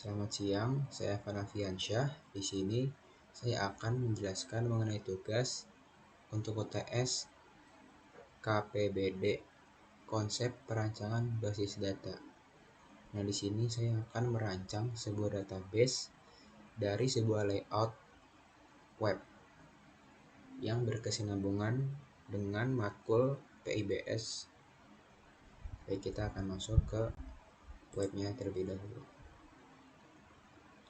Selamat siang, saya Fanafiansyah. Di sini saya akan menjelaskan mengenai tugas untuk UTS KPBD, konsep perancangan basis data. Nah, di sini saya akan merancang sebuah database dari sebuah layout web yang berkesinambungan dengan matkul PIBS. Baik, kita akan masuk ke webnya terlebih dahulu.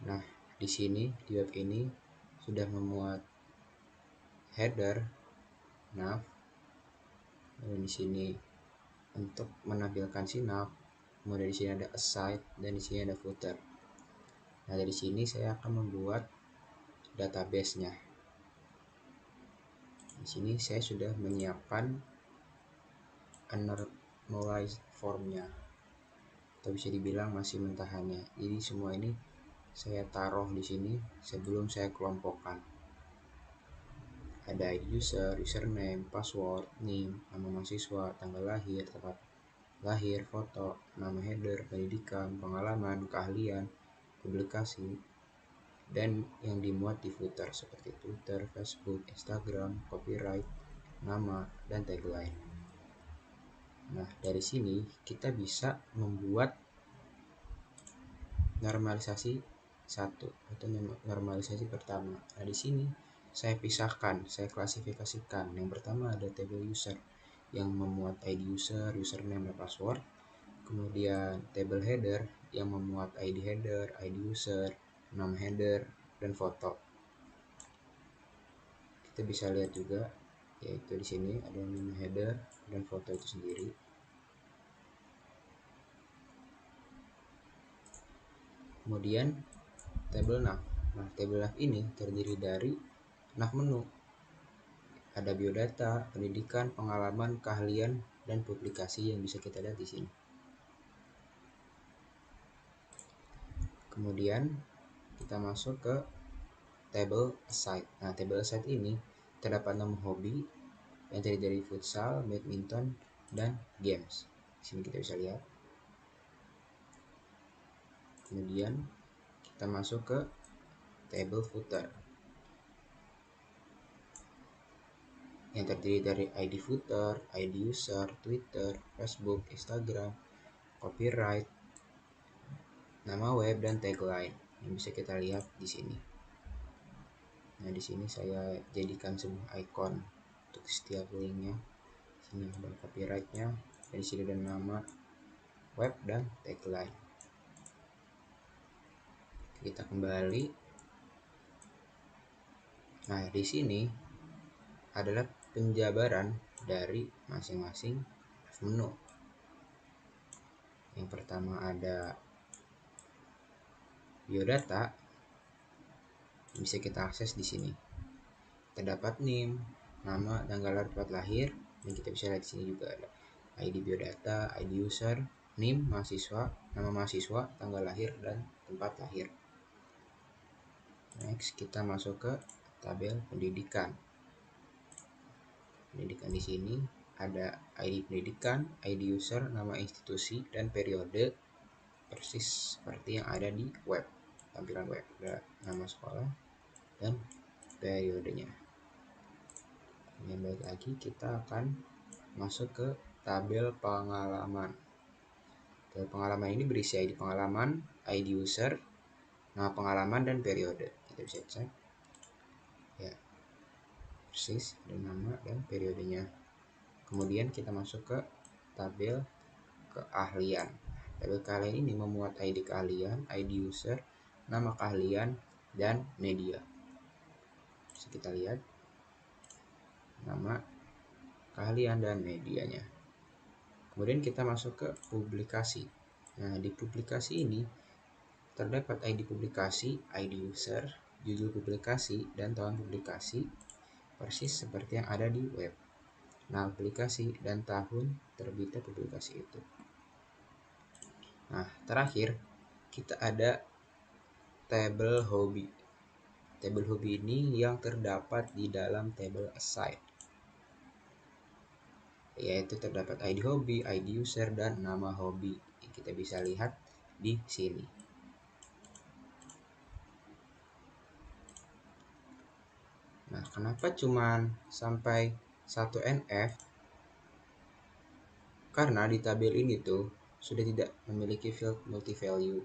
Nah, di sini di web ini sudah memuat header, nav, dan di sini untuk menampilkan si nav, kemudian di sini ada aside dan di sini ada footer. Nah, dari sini saya akan membuat database-nya. Di sini saya sudah menyiapkan anonymized form-nya, atau bisa dibilang masih mentahannya. Jadi semua ini saya taruh di sini sebelum saya kelompokkan. Ada ID user, username, password, name, nama mahasiswa, tanggal lahir, tempat lahir, foto, nama header, pendidikan, pengalaman, keahlian, publikasi, dan yang dimuat di footer seperti Twitter, Facebook, Instagram, copyright, nama, dan tagline. Nah, dari sini kita bisa membuat normalisasi 1 atau normalisasi pertama. Nah, di sini saya pisahkan, saya klasifikasikan. Yang pertama ada table user yang memuat ID user, username, dan password. Kemudian table header yang memuat ID header, ID user, nama header, dan foto. Kita bisa lihat juga, yaitu di sini ada nama header dan foto itu sendiri. Kemudian table nav. Nah, table nav ini terdiri dari nav menu. Ada biodata, pendidikan, pengalaman, keahlian, dan publikasi yang bisa kita lihat di sini. Kemudian kita masuk ke table aside. Nah, table aside ini terdapat 6 hobi yang terdiri dari futsal, badminton, dan games. Di sini kita bisa lihat. Kemudian kita masuk ke table footer yang terdiri dari ID footer, ID user, Twitter, Facebook, Instagram, copyright, nama web, dan tagline yang bisa kita lihat di sini. Nah, di sini saya jadikan sebuah icon untuk setiap linknya. Sini ada copyrightnya, dan di sini ada nama web dan tagline. Kita kembali. Nah, di sini adalah penjabaran dari masing-masing menu. Yang pertama ada biodata, bisa kita akses di sini. Terdapat name, nama, tanggal lahir, tempat lahir, dan kita bisa lihat di sini juga ada ID biodata, ID user, name mahasiswa, nama mahasiswa, tanggal lahir, dan tempat lahir. Next, kita masuk ke tabel pendidikan. Pendidikan di sini ada ID pendidikan, ID user, nama institusi, dan periode, persis seperti yang ada di web. Tampilan web ada nama sekolah dan periodenya. Yang baik lagi, kita akan masuk ke tabel pengalaman. Tabel pengalaman ini berisi ID pengalaman, ID user, nama pengalaman, dan periode. Kita bisa cek ya, persis ada nama dan periodenya. Kemudian kita masuk ke tabel keahlian. Tabel keahlian ini memuat ID keahlian, ID user, nama keahlian, dan media. Bisa kita lihat nama keahlian dan medianya. Kemudian kita masuk ke publikasi. Nah, di publikasi ini terdapat ID publikasi, ID user, judul publikasi, dan tahun publikasi, persis seperti yang ada di web. Nah, publikasi dan tahun terbitnya publikasi itu. Nah, terakhir kita ada tabel hobi. Tabel hobi ini yang terdapat di dalam tabel aside, yaitu terdapat ID hobi, ID user, dan nama hobi yang kita bisa lihat di sini. Nah, kenapa cuman sampai 1NF? Karena di tabel ini tuh sudah tidak memiliki field multi-value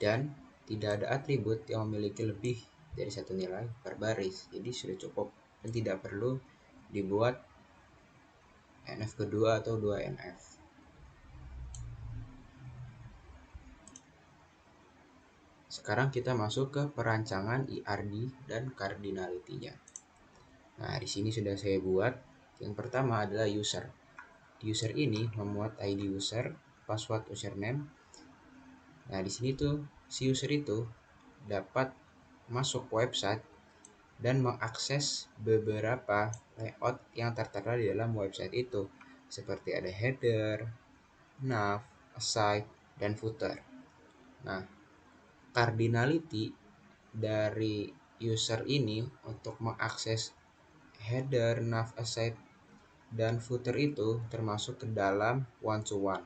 dan tidak ada atribut yang memiliki lebih dari satu nilai per baris. Jadi sudah cukup dan tidak perlu dibuat NF kedua atau 2NF. Sekarang kita masuk ke perancangan IRD dan cardinality-nya. Nah, di sini sudah saya buat. Yang pertama adalah user. User ini memuat ID user, password username. Nah, di sini tuh si user itu dapat masuk website dan mengakses beberapa layout yang tertera di dalam website itu, seperti ada header, nav, aside, dan footer. Nah, cardinality dari user ini untuk mengakses header, nav, aside, dan footer itu termasuk ke dalam one-to-one.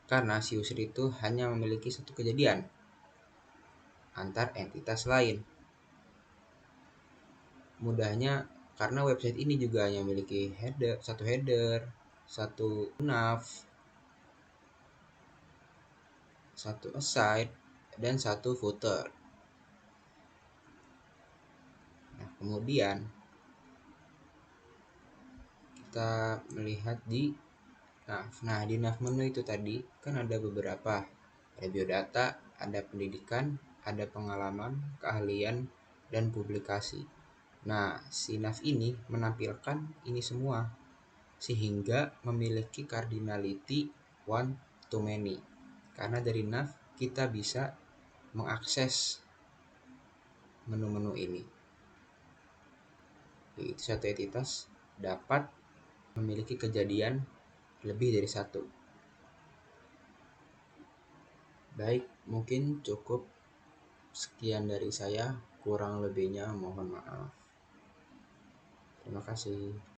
Karena si user itu hanya memiliki satu kejadian antar entitas lain. Mudahnya karena website ini juga hanya memiliki header, satu nav, satu aside, dan satu footer. Nah, kemudian kita melihat di di nav menu itu tadi kan ada beberapa. Ada biodata, ada pendidikan, ada pengalaman, keahlian, dan publikasi. Nah, si nav ini menampilkan ini semua sehingga memiliki cardinality one to many. Karena dari nav kita bisa mengakses menu-menu ini. Yaitu satu entitas dapat memiliki kejadian lebih dari satu. Baik, mungkin cukup sekian dari saya. Kurang lebihnya mohon maaf. Terima kasih.